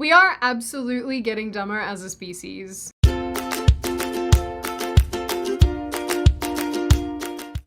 We are absolutely getting dumber as a species.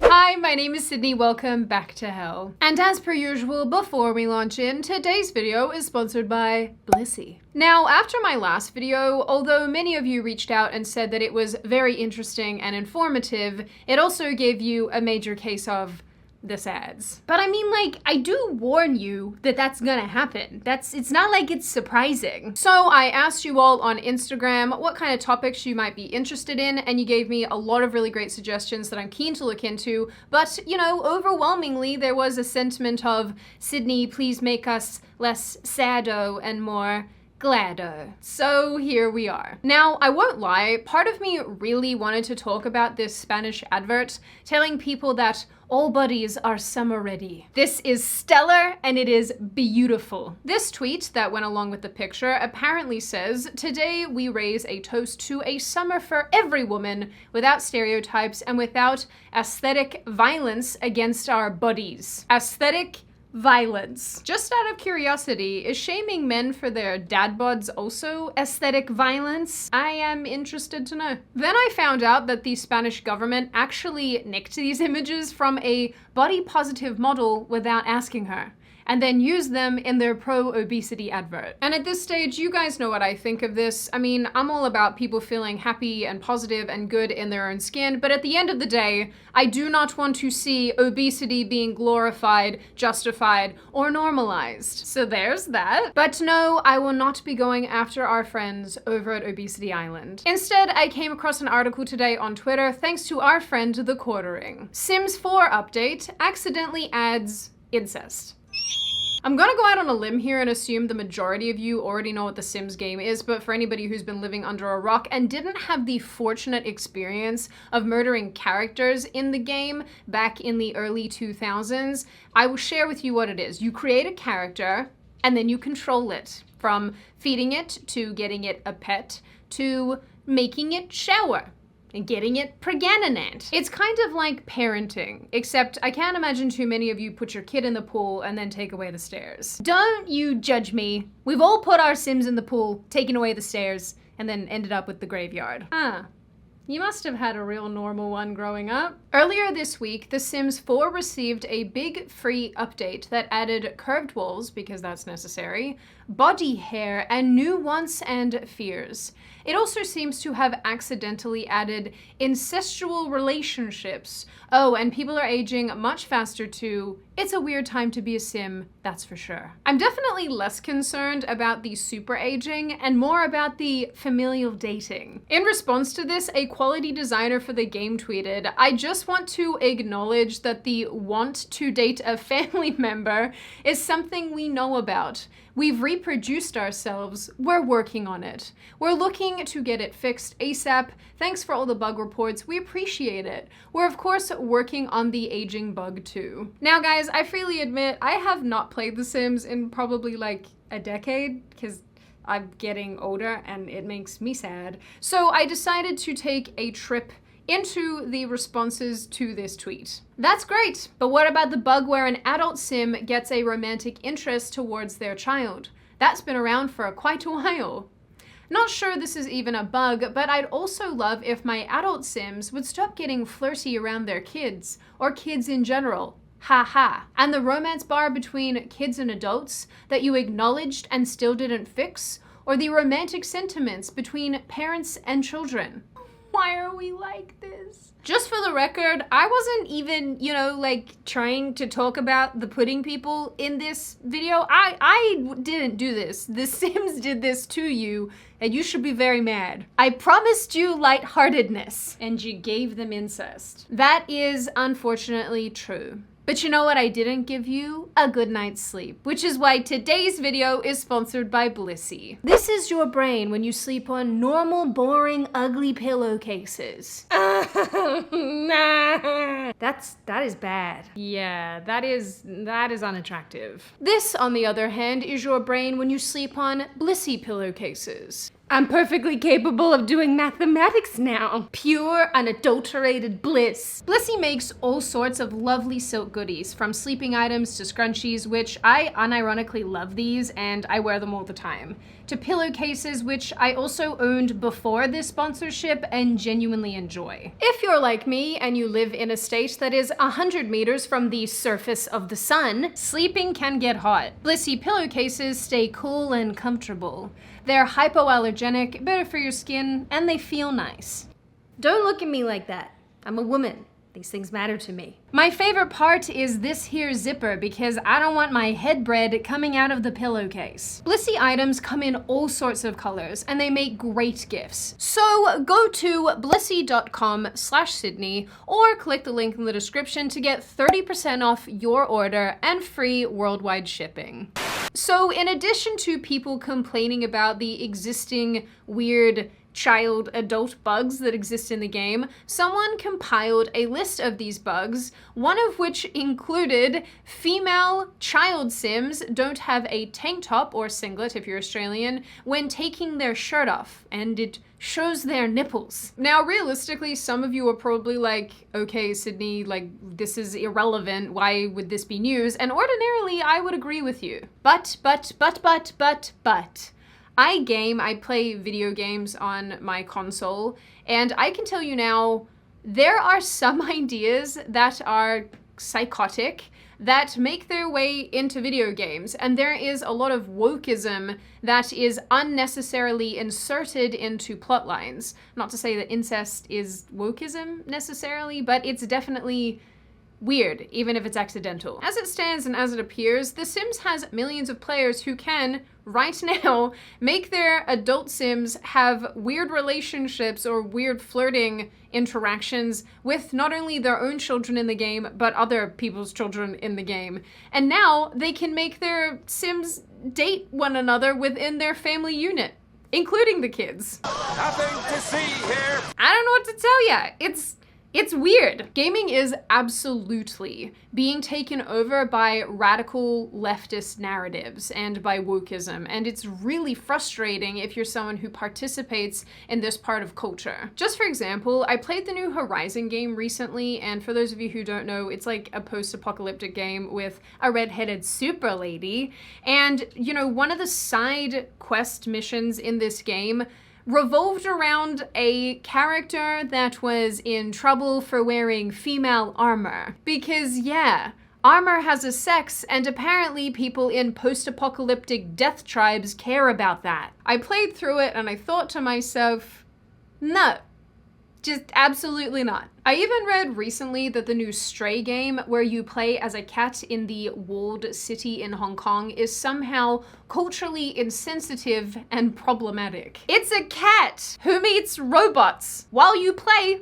Hi, my name is Sydney, welcome back to hell. And as per usual, before we launch in, today's video is sponsored by Blissy. Now, after my last video, although many of you reached out and said that it was very interesting and informative, it also gave you a major case of the sads. But I mean, like, I do warn you that that's gonna happen. It's not like it's surprising. So I asked you all on Instagram what kind of topics you might be interested in, and you gave me a lot of really great suggestions that I'm keen to look into. But, you know, overwhelmingly, there was a sentiment of, Sydney, please make us less saddo and more gladdo. So here we are. Now, I won't lie, part of me really wanted to talk about this Spanish advert telling people that all buddies are summer ready. This is stellar and it is beautiful. This tweet that went along with the picture apparently says, today we raise a toast to a summer for every woman without stereotypes and without aesthetic violence against our buddies. Aesthetic violence. Just out of curiosity, is shaming men for their dad bods also aesthetic violence? I am interested to know. Then I found out that the Spanish government actually nicked these images from a body positive model without asking her, and then used them in their pro-obesity advert. And at this stage, you guys know what I think of this. I mean, I'm all about people feeling happy and positive and good in their own skin, but at the end of the day, I do not want to see obesity being glorified, justified, or normalized. So there's that. But no, I will not be going after our friends over at Obesity Island. Instead, I came across an article today on Twitter thanks to our friend The Quartering. Sims 4 update accidentally adds incest. I'm gonna go out on a limb here and assume the majority of you already know what the Sims game is, but for anybody who's been living under a rock and didn't have the fortunate experience of murdering characters in the game back in the early 2000s, I will share with you what it is. You create a character and then you control it, from feeding it to getting it a pet to making it shower and getting it pregnant. It's kind of like parenting, except I can't imagine too many of you put your kid in the pool and then take away the stairs. Don't you judge me. We've all put our Sims in the pool, taken away the stairs, and then ended up with the graveyard. You must have had a real normal one growing up. Earlier this week, The Sims 4 received a big free update that added curved walls, because that's necessary, body hair, and new wants and fears. It also seems to have accidentally added incestual relationships. Oh, and people are aging much faster too. It's a weird time to be a Sim, that's for sure. I'm definitely less concerned about the super aging and more about the familial dating. In response to this, a quality designer for the game tweeted, I just want to acknowledge that the want to date a family member is something we know about. We've reproduced ourselves, we're working on it. We're looking to get it fixed ASAP. Thanks for all the bug reports, we appreciate it. We're of course working on the aging bug too. Now guys, I freely admit I have not played The Sims in probably like a decade, because I'm getting older and it makes me sad. So I decided to take a trip into the responses to this tweet. That's great, but what about the bug where an adult Sim gets a romantic interest towards their child? That's been around for quite a while. Not sure this is even a bug, but I'd also love if my adult Sims would stop getting flirty around their kids, or kids in general. Ha ha. And the romance bar between kids and adults that you acknowledged and still didn't fix, or the romantic sentiments between parents and children. Why are we like this? Just for the record, I wasn't even, like trying to talk about the pudding people in this video. I didn't do this. The Sims did this to you, and you should be very mad. I promised you lightheartedness, and you gave them incest. That is unfortunately true. But you know what I didn't give you? A good night's sleep, which is why today's video is sponsored by Blissy. This is your brain when you sleep on normal, boring, ugly pillowcases. That is bad. Yeah, that is unattractive. This, on the other hand, is your brain when you sleep on Blissy pillowcases. I'm perfectly capable of doing mathematics now. Pure, unadulterated bliss. Blissy makes all sorts of lovely silk goodies, from sleeping items to scrunchies, which I unironically love these and I wear them all the time, to pillowcases, which I also owned before this sponsorship and genuinely enjoy. If you're like me and you live in a state that is 100 meters from the surface of the sun, sleeping can get hot. Blissy pillowcases stay cool and comfortable. They're hypoallergenic, better for your skin, and they feel nice. Don't look at me like that. I'm a woman. These things matter to me. My favorite part is this here zipper because I don't want my head bread coming out of the pillowcase. Blissy items come in all sorts of colors and they make great gifts. So go to blissy.com/Sydney or click the link in the description to get 30% off your order and free worldwide shipping. So in addition to people complaining about the existing weird child adult bugs that exist in the game, someone compiled a list of these bugs, one of which included female child sims don't have a tank top or singlet if you're Australian when taking their shirt off, and it shows their nipples. Now realistically, some of you are probably like, okay Sydney, like this is irrelevant, why would this be news? And ordinarily I would agree with you. But I play video games on my console, and I can tell you now, there are some ideas that are psychotic that make their way into video games, and there is a lot of wokeism that is unnecessarily inserted into plot lines. Not to say that incest is wokeism necessarily, but it's definitely weird, even if it's accidental. As it stands and as it appears, The Sims has millions of players who can, right now, make their adult Sims have weird relationships or weird flirting interactions with not only their own children in the game, but other people's children in the game. And now they can make their Sims date one another within their family unit, including the kids. Nothing to see here. I don't know what to tell ya. It's weird. Gaming is absolutely being taken over by radical leftist narratives and by wokeism, and it's really frustrating if you're someone who participates in this part of culture. Just for example, I played the new Horizon game recently, and for those of you who don't know, it's like a post-apocalyptic game with a red-headed super lady, and you know, one of the side quest missions in this game revolved around a character that was in trouble for wearing female armor. Because yeah, armor has a sex, and apparently people in post-apocalyptic death tribes care about that. I played through it and I thought to myself, no. Just absolutely not. I even read recently that the new Stray game, where you play as a cat in the walled city in Hong Kong, is somehow culturally insensitive and problematic. It's a cat who meets robots while you play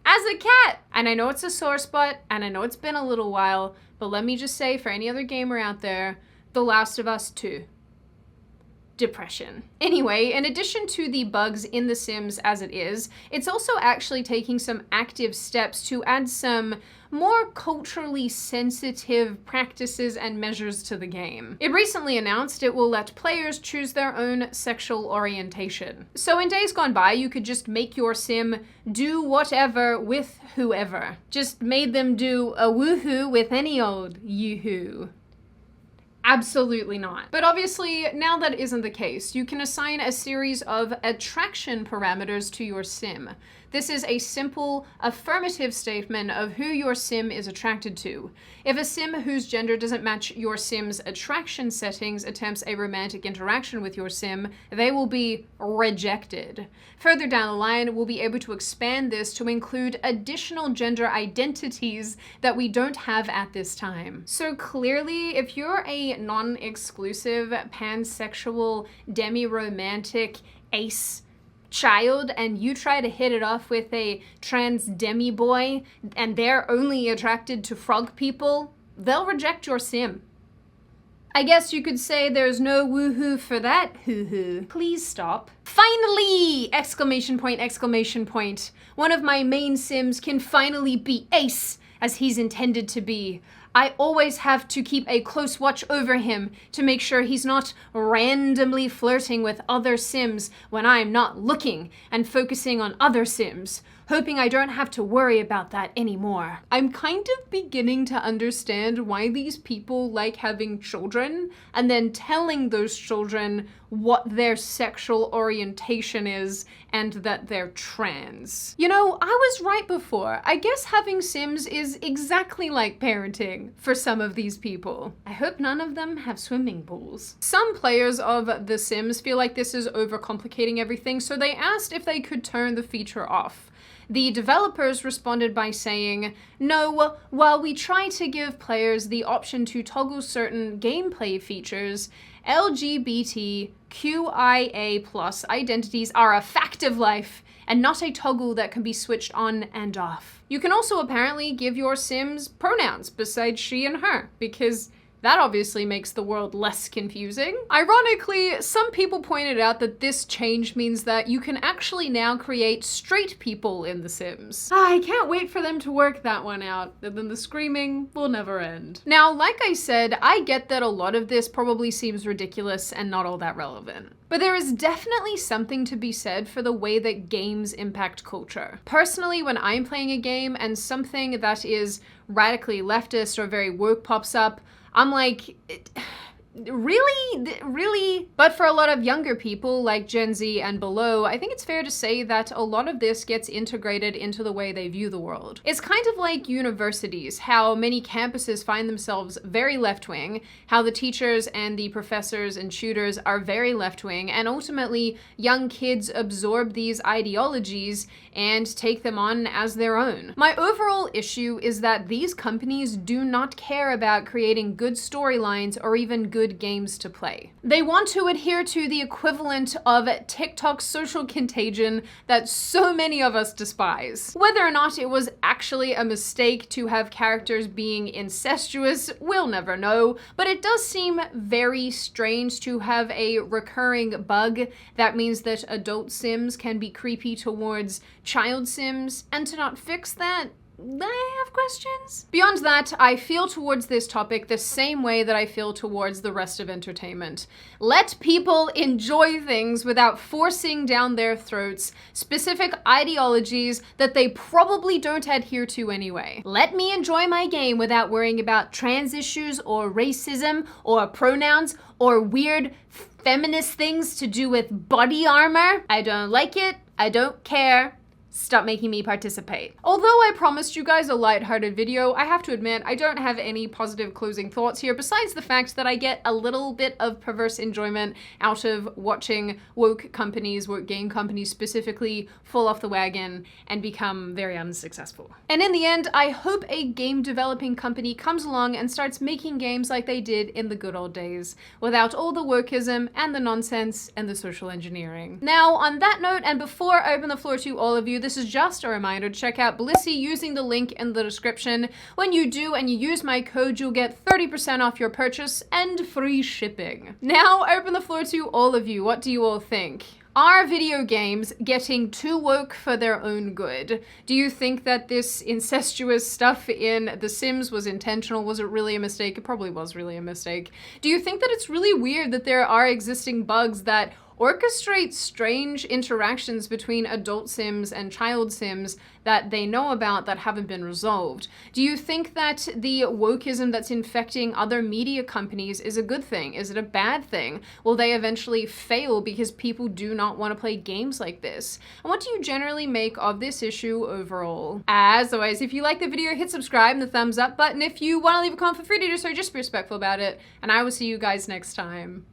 as a cat. And I know it's a sore spot, and I know it's been a little while, but let me just say, for any other gamer out there, The Last of Us 2. Depression. Anyway, in addition to the bugs in The Sims as it is, it's also actually taking some active steps to add some more culturally sensitive practices and measures to the game. It recently announced it will let players choose their own sexual orientation. So in days gone by, you could just make your Sim do whatever with whoever. Just made them do a woohoo with any old yoo-hoo. Absolutely not. But obviously, now that isn't the case. You can assign a series of attraction parameters to your Sim. This is a simple, affirmative statement of who your Sim is attracted to. If a Sim whose gender doesn't match your Sim's attraction settings attempts a romantic interaction with your Sim, they will be rejected. Further down the line, we'll be able to expand this to include additional gender identities that we don't have at this time. So clearly, if you're a non-exclusive, pansexual, demi-romantic ace child and you try to hit it off with a trans demi boy and they're only attracted to frog people, they'll reject your Sim. I guess you could say there's no woohoo for that hoo-hoo. Please stop. Finally! Exclamation point, exclamation point. One of my main Sims can finally be ace as he's intended to be. I always have to keep a close watch over him to make sure he's not randomly flirting with other Sims when I'm not looking and focusing on other Sims, hoping I don't have to worry about that anymore. I'm kind of beginning to understand why these people like having children and then telling those children what their sexual orientation is and that they're trans. You know, I was right before. I guess having Sims is exactly like parenting for some of these people. I hope none of them have swimming pools. Some players of The Sims feel like this is overcomplicating everything, so they asked if they could turn the feature off. The developers responded by saying, "No, while we try to give players the option to toggle certain gameplay features, LGBTQIA+ identities are a fact of life and not a toggle that can be switched on and off." You can also apparently give your Sims pronouns besides she and her, because that obviously makes the world less confusing. Ironically, some people pointed out that this change means that you can actually now create straight people in The Sims. I can't wait for them to work that one out, and then the screaming will never end. Now, like I said, I get that a lot of this probably seems ridiculous and not all that relevant. But there is definitely something to be said for the way that games impact culture. Personally, when I'm playing a game and something that is radically leftist or very woke pops up, I'm like, really? But for a lot of younger people like Gen Z and below, I think it's fair to say that a lot of this gets integrated into the way they view the world. It's kind of like universities, how many campuses find themselves very left-wing, how the teachers and the professors and tutors are very left-wing, and ultimately young kids absorb these ideologies and take them on as their own. My overall issue is that these companies do not care about creating good storylines or even good games to play. They want to adhere to the equivalent of TikTok's social contagion that so many of us despise. Whether or not it was actually a mistake to have characters being incestuous, we'll never know, but it does seem very strange to have a recurring bug that means that adult Sims can be creepy towards child Sims, and to not fix that, I have questions. Beyond that, I feel towards this topic the same way that I feel towards the rest of entertainment. Let people enjoy things without forcing down their throats specific ideologies that they probably don't adhere to anyway. Let me enjoy my game without worrying about trans issues or racism or pronouns or weird feminist things to do with body armor. I don't like it. I don't care. Stop making me participate. Although I promised you guys a lighthearted video, I have to admit I don't have any positive closing thoughts here besides the fact that I get a little bit of perverse enjoyment out of watching woke companies, woke game companies specifically, fall off the wagon and become very unsuccessful. And in the end, I hope a game developing company comes along and starts making games like they did in the good old days, without all the wokeism and the nonsense and the social engineering. Now, on that note, and before I open the floor to all of you, this is just a reminder to check out Blissy using the link in the description. When you do and you use my code, you'll get 30% off your purchase and free shipping. Now, I open the floor to all of you. What do you all think? Are video games getting too woke for their own good? Do you think that this incestuous stuff in The Sims was intentional? Was it really a mistake? It probably was really a mistake. Do you think that it's really weird that there are existing bugs that orchestrate strange interactions between adult Sims and child Sims that they know about that haven't been resolved? Do you think that the wokeism that's infecting other media companies is a good thing? Is it a bad thing? Will they eventually fail because people do not want to play games like this? And what do you generally make of this issue overall? As always, if you like the video, hit subscribe and the thumbs up button. If you want to leave a comment, feel free to do so, just be respectful about it. And I will see you guys next time.